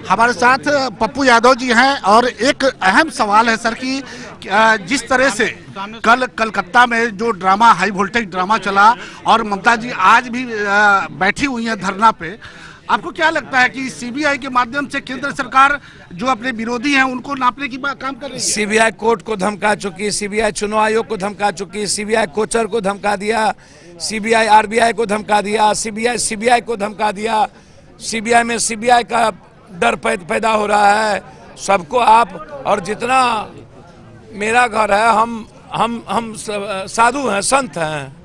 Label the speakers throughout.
Speaker 1: हमारे साथ पप्पू यादव जी हैं और एक अहम सवाल है सर कि जिस तरह से कल कलकत्ता में जो ड्रामा हाई वोल्टेज ड्रामा चला और ममता जी आज भी बैठी हुई हैं धरना पे, आपको क्या लगता है कि सीबीआई के माध्यम से केंद्र सरकार जो अपने विरोधी हैं उनको नापने की काम कर रही है?
Speaker 2: सीबीआई कोर्ट को धमका चुकी, सीबीआई चुनाव आयोग को धमका चुकी, सीबीआई कोचर को धमका दिया, सीबीआई आरबीआई को धमका दिया, सीबीआई को धमका दिया। सीबीआई में सीबीआई का डर पैदा हो रहा है सबको। आप और जितना मेरा घर है, हम साधु हैं, संत हैं।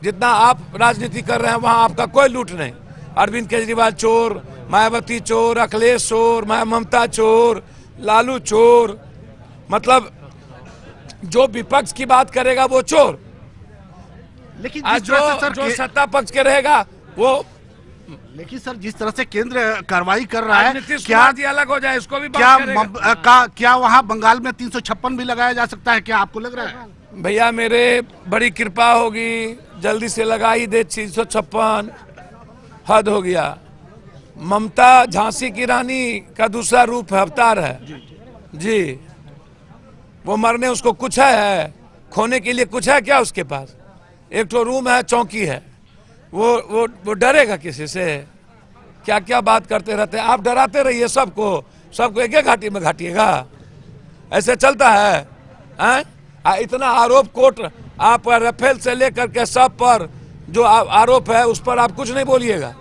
Speaker 2: जितना आप राजनीति कर रहे हैं वहाँ आपका कोई लूट नहीं। अरविंद केजरीवाल चोर, मायावती चोर, अखिलेश चोर, ममता चोर, लालू चोर, मतलब जो विपक्ष की बात करेगा वो चोर।
Speaker 1: लेकिन
Speaker 2: जो सत्ता पक्ष के रहेगा वो।
Speaker 1: लेकिन सर जिस तरह से केंद्र कार्रवाई कर रहा है, क्या
Speaker 2: अलग हो जाए इसको भी
Speaker 1: क्या वहाँ बंगाल में 356 भी लगाया जा सकता है? क्या आपको लग रहा है?
Speaker 2: भैया मेरे बड़ी कृपा होगी, जल्दी से लगा ही दे 356। हद हो गया। ममता झांसी की रानी का दूसरा रूप है, अवतार है जी। वो मरने उसको कुछ है, खोने के लिए कुछ है क्या उसके पास? एक तो रूम है, चौकी है। वो डरेगा किसी से? क्या क्या बात करते रहते हैं आप। डराते रहिए सबको एक घाटी में घाटिएगा। ऐसे चलता है? इतना आरोप कोर्ट आप राफेल से लेकर के सब पर जो आरोप है उस पर आप कुछ नहीं बोलिएगा।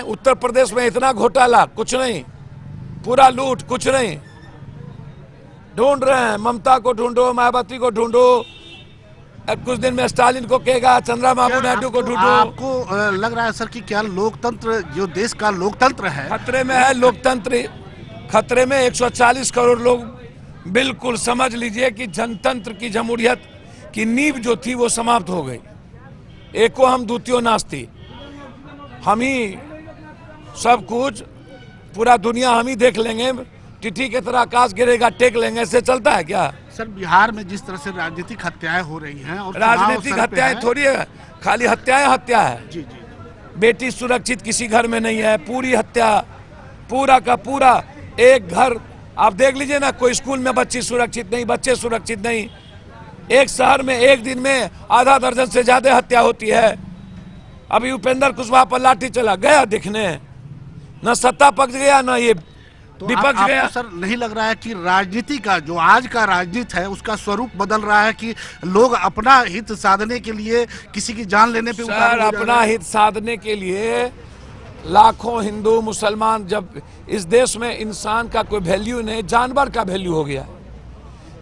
Speaker 2: उत्तर प्रदेश में इतना घोटाला, कुछ नहीं। पूरा लूट, कुछ नहीं। ढूंढ रहे हैं, ममता को ढूंढो, मायावती को ढूंढो, कुछ दिन में स्टालिन को कहेगा, चंद्रबाबू नायडू को ढूंढो।
Speaker 1: आपको लग रहा है सर कि क्या लोकतंत्र, जो देश का लोकतंत्र है,
Speaker 2: खतरे में है? लोकतंत्र खतरे में। 140 करोड़ लोग, बिल्कुल समझ लीजिए कि जनतंत्र की, जमहूरियत की नींव जो थी वो समाप्त हो गई। एको हम द्वितीयो नास्ति। हम ही सब कुछ, पूरा दुनिया हम ही देख लेंगे। टिटी की तरह आकाश गिरेगा, टेक लेंगे। ऐसे चलता है क्या?
Speaker 1: सर बिहार में जिस तरह से राजनीतिक हत्याएं हो रही हैं, और
Speaker 2: राजनीतिक हत्याएं थोड़ी है, खाली हत्या है।
Speaker 1: जी जी।
Speaker 2: बेटी सुरक्षित किसी घर में नहीं है, पूरी हत्या, पूरा का पूरा। एक घर आप देख लीजिए ना, कोई स्कूल में बच्ची सुरक्षित नहीं, बच्चे सुरक्षित नहीं। एक शहर में एक दिन में आधा दर्जन से ज्यादा हत्या होती है। अभी उपेंद्र कुशवाहा पर लाठी चला गया दिखने, न सत्ता पक्ष गया न ये विपक्ष गया।
Speaker 1: सर नहीं लग रहा है कि राजनीति का, जो आज का राजनीति है, उसका स्वरूप बदल रहा है कि लोग अपना हित साधने के लिए किसी की जान लेने पे
Speaker 2: सर अपना हित साधने के लिए लाखों हिंदू मुसलमान, जब इस देश में इंसान का कोई वैल्यू नहीं, जानवर का वैल्यू हो गया।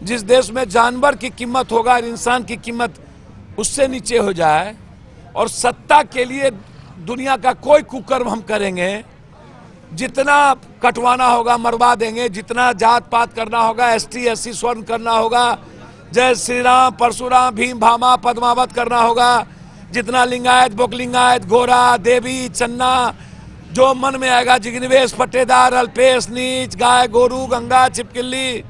Speaker 2: जिस देश में जानवर की कीमत होगा और इंसान की कीमत उससे नीचे हो जाए, और सत्ता के लिए दुनिया का कोई कुकर्म हम करेंगे, जितना कटवाना होगा मरवा देंगे, जितना जात पात करना होगा, ST SC स्वर्ण करना होगा, जय श्री राम परशुराम भीम भामा पद्मावत करना होगा, जितना लिंगायत बोकलिंगायत गोरा देवी चन्ना जो मन में आएगा, जिग्नेश पट्टेदार अल्पेश नीच गाय गोरू गंगा छिपकिली,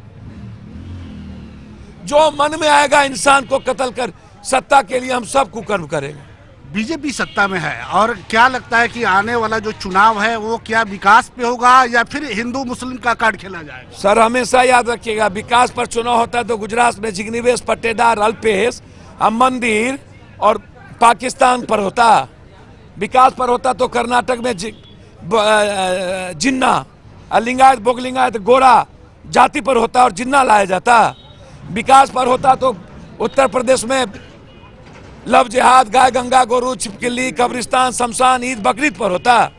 Speaker 2: जो मन में आएगा इंसान को कत्ल कर, सत्ता के लिए हम सब कुकर्म करेंगे।
Speaker 1: बीजेपी सत्ता में है, और क्या लगता है कि आने वाला जो चुनाव है वो क्या विकास पे होगा या फिर हिंदू मुस्लिम का कार्ड खेला जाएगा?
Speaker 2: सर हमेशा याद रखिएगा, विकास पर चुनाव होता है तो गुजरात में जिग्नेश पट्टेदार अल्पेश मंदिर और पाकिस्तान पर होता। विकास पर होता तो कर्नाटक में जिन्ना, लिंगायत बोगलिंगायत गोरा जाति पर होता और जिन्ना लाया जाता। विकास पर होता तो उत्तर प्रदेश में लव जिहाद, गाय गंगा गोरू छिपकिली कब्रिस्तान शमशान ईद बकरीद पर होता।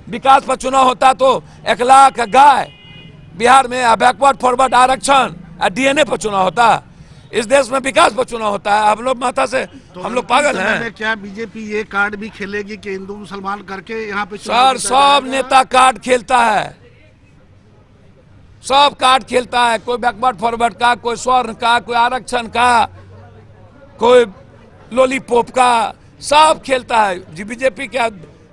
Speaker 2: विकास पर चुनाव होता तो 1 लाख गाय, बिहार में बैकवर्ड फॉरवर्ड आरक्षण DNA पर चुनाव होता। इस देश में विकास पर चुनाव होता है। हम लोग माता से तो हम लोग पागल हैं।
Speaker 1: क्या बीजेपी ये कार्ड भी खेलेगी कि हिंदू मुसलमान करके यहाँ पे?
Speaker 2: सर सब नेता कार्ड खेलता है, सब कार्ड खेलता है। कोई बैकवर्ड फॉरवर्ड का, कोई स्वर्ण का, कोई आरक्षण का, कोई लॉलीपॉप का, सब खेलता है। जी बीजेपी क्या,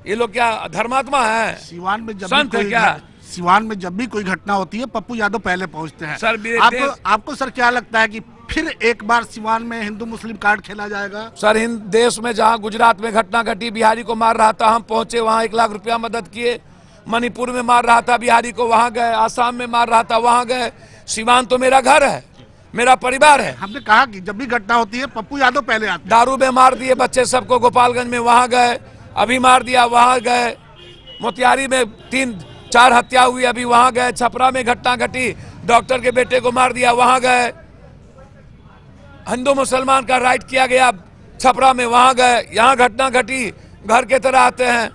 Speaker 2: ये लोग क्या धर्मात्मा है?
Speaker 1: सिवान में जब
Speaker 2: संत है क्या?
Speaker 1: सिवान में जब भी कोई घटना होती है पप्पू यादव पहले पहुंचते हैं।
Speaker 2: सर
Speaker 1: आपको सर क्या लगता है कि फिर एक बार सिवान में हिंदू मुस्लिम कार्ड खेला जाएगा?
Speaker 2: सर देश में जहां गुजरात में घटना घटी, बिहारी को मार रहा था, हम पहुंचे वहां 1 लाख रुपया मदद किए। मणिपुर में मार रहा था बिहारी को, वहां गए, आसाम में मार रहा था, वहां गए। सिवान तो मेरा घर है, मेरा परिवार है।
Speaker 1: हमने कहा कि जब भी घटना होती है पप्पू यादव पहले आते हैं।
Speaker 2: दारू में मार दिए बच्चे सबको गोपालगंज में, वहां गए। अभी मार दिया, वहां गए। मोतिहारी में 3-4 हत्या हुई, अभी वहां गए। छपरा में घटना घटी, डॉक्टर के बेटे को मार दिया, वहां गए। हिंदू मुसलमान का राइट किया गया छपरा में, वहां गए। यहाँ घटना घटी, घर के तरह आते हैं।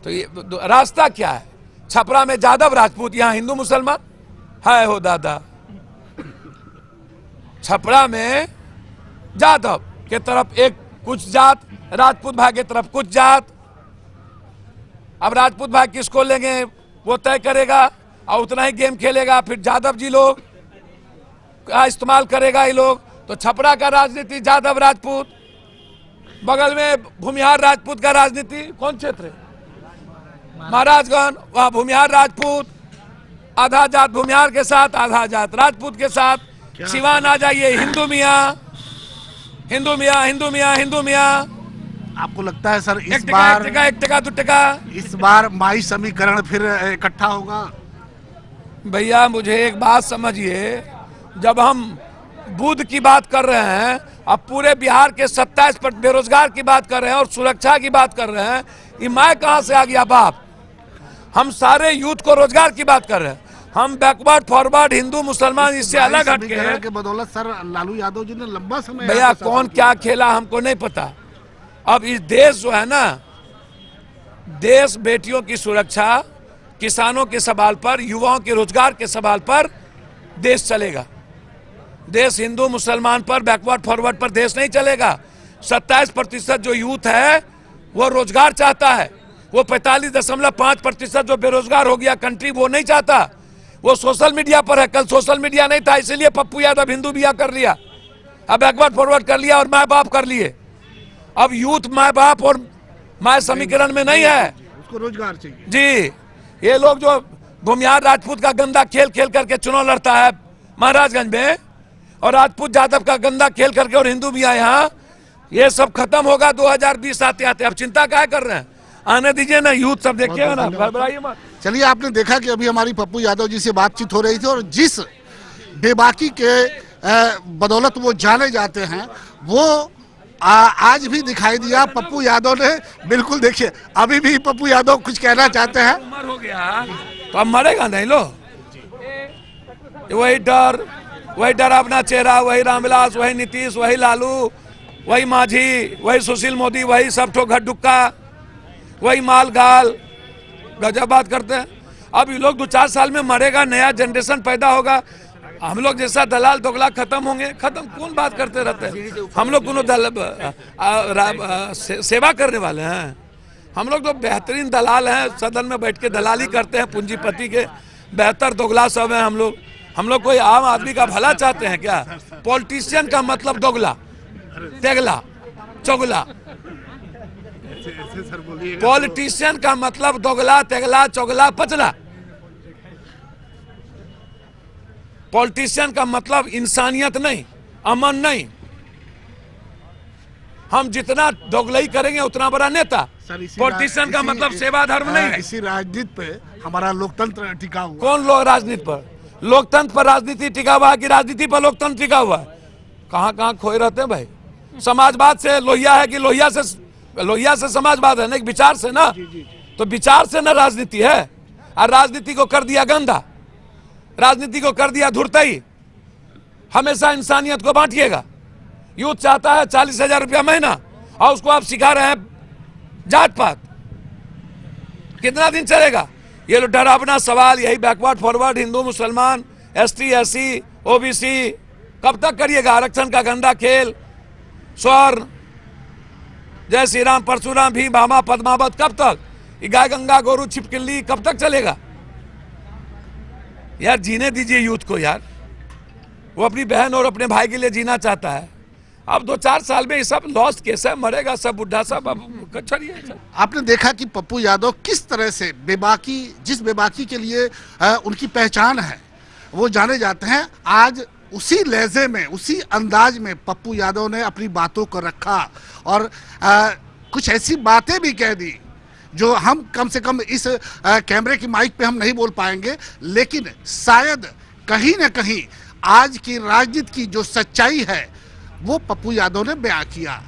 Speaker 2: तो ये रास्ता क्या है? छपरा में जादव राजपूत, यहाँ हिंदू मुसलमान है हो दादा। छपरा में जादव के तरफ एक कुछ जात, राजपूत भाई के तरफ कुछ जात। अब राजपूत भाई किसको लेंगे वो तय करेगा और उतना ही गेम खेलेगा। फिर जादव जी लोग का इस्तेमाल करेगा ये लोग। तो छपरा का राजनीति जादव राजपूत, बगल में भूमिहार राजपूत का राजनीति। कौन क्षेत्र है? महाराजगंज, वहां भूमिहार राजपूत, आधा जात भूमिहार के साथ, आधा जात राजपूत के साथ। सिवान आ जाइए, हिंदू मियाँ, हिंदू मियाँ, हिंदू मियाँ, हिंदू मियाँ।
Speaker 1: आपको लगता है सर इस
Speaker 2: 1
Speaker 1: बार
Speaker 2: टका 1 टका 2 टका
Speaker 1: इस बार माई समीकरण फिर इकट्ठा होगा?
Speaker 2: भैया मुझे एक बात समझिए, जब हम बुद्ध की बात कर रहे हैं, अब पूरे बिहार के 27% बेरोजगार की बात कर रहे हैं और सुरक्षा की बात कर रहे हैं, ये मैं कहां से आ गया बाप? हम सारे यूथ को रोजगार की बात कर रहे हैं। हम बैकवर्ड फॉरवर्ड हिंदू मुसलमान इससे अलग हटके हैं।
Speaker 1: के बदौलत सर लालू यादव जी ने लंबा समय
Speaker 2: भैया कौन क्या खेला हमको नहीं पता। अब इस देश जो है ना, देश बेटियों की सुरक्षा, किसानों के सवाल पर, युवाओं के रोजगार के सवाल पर देश चलेगा। देश हिंदू मुसलमान पर, बैकवर्ड फॉरवर्ड पर देश नहीं चलेगा। 27% जो यूथ है वो रोजगार चाहता है। वो 45.5% जो बेरोजगार हो गया कंट्री, वो नहीं चाहता। वो सोशल मीडिया पर है। कल सोशल मीडिया नहीं था, इसलिए पप्पू यादव हिंदू बिया कर लिया, अब बैकवर्ड फॉरवर्ड कर लिया और माँ बाप कर लिए। अब यूथ माँ बाप और माँ समीकरण में नहीं है,
Speaker 1: उसको रोजगार चाहिए
Speaker 2: जी। ये लोग जो भूमिहार राजपूत का गंदा खेल खेल करके चुनाव लड़ता है महाराजगंज में, और राजपूत जादव का गंदा खेल करके, और हिंदू भी यहाँ, ये सब खत्म होगा 2020 आते आते। अब चिंता क्या कर रहे हैं? आने दीजिए ना, यूथ सब देखिएगा ना, घबराइए मत।
Speaker 1: चलिए, आपने देखा कि अभी हमारी पप्पू यादव जी से बातचीत हो रही थी और जिस बेबाकी के बदौलत वो जाने जाते हैं वो आज भी दिखाई दिया। पप्पू यादव ने बिल्कुल, देखिए अभी भी पप्पू यादव कुछ कहना चाहते हैं।
Speaker 2: उम्र हो गया तो अब मरेगा नहीं लो। वही डर अपना चेहरा, वही रामविलास, वही नीतीश, वही लालू, वही माझी, वही सुशील मोदी, वही सब ठो घर डुक्का, वही माल गाल, गजब बात करते हैं। अब ये लोग 2-4 साल में मरेगा, नया जनरेशन पैदा होगा, हम लोग जैसा दलाल दोगला खत्म होंगे। खत्म कौन बात करते रहते हैं? हम लोग कोनो सेवा करने वाले हैं? हम लोग तो बेहतरीन दलाल हैं, सदन में बैठ के दलाली करते हैं पूंजीपति के। बेहतर दोगला सब है हम लोग। हम लोग कोई आम आदमी का भला चाहते हैं क्या? पॉलिटिशियन का मतलब दोगला, तेगला, चोगला। पॉलिटिशियन का मतलब दोगला, तेगला, चोगला, पचला। पॉलिटिशियन का मतलब इंसानियत नहीं, अमन नहीं। हम जितना दोगलई करेंगे उतना बड़ा नेता। पॉलिटिशियन का मतलब सेवा धर्म नहीं है।
Speaker 1: इसी राजनीति पे हमारा लोकतंत्र टिका हुआ।
Speaker 2: कौन लोग राजनीति पर? लोकतंत्र पर राजनीति टिका हुआ है कि राजनीति पर लोकतंत्र टिका हुआ है? कहाँ कहाँ खोए रहते हैं भाई। समाजवाद से लोहिया है कि लोहिया से समाजवाद है ना, एक विचार से ना। तो विचार से ना राजनीति है। और राजनीति को कर दिया गंदा, राजनीति को कर दिया धुरतई। हमेशा इंसानियत को बांटिएगा। यूथ चाहता है 40,000 रुपया महीना और उसको आप सिखा रहे हैं जात पात। कितना दिन चलेगा ये डरावना सवाल? यही बैकवर्ड फॉरवर्ड, हिंदू मुसलमान, ST SC OBC, कब तक करिएगा आरक्षण का गंदा खेल? स्वर्ण, जय श्री राम, परशुराम, भीम, भामा, पद्मावत, कब तक? ये गाय गंगा गोरू छिपकिली कब तक चलेगा यार? जीने दीजिए यूथ को यार। वो अपनी बहन और अपने भाई के लिए जीना चाहता है। अब 2-4 साल में ये सब लॉस्ट केस है, मरेगा सब बुढ़ा सब।
Speaker 1: आपने देखा कि पप्पू यादव किस तरह से बेबाकी, जिस बेबाकी के लिए उनकी पहचान है वो जाने जाते हैं, आज उसी लहजे में, उसी अंदाज में पप्पू यादव ने अपनी बातों को रखा और कुछ ऐसी बातें भी कह दी जो हम कम से कम इस कैमरे की माइक पे हम नहीं बोल पाएंगे, लेकिन शायद कहीं ना कहीं आज की राजनीति की जो सच्चाई है वो पप्पू यादव ने बयां किया।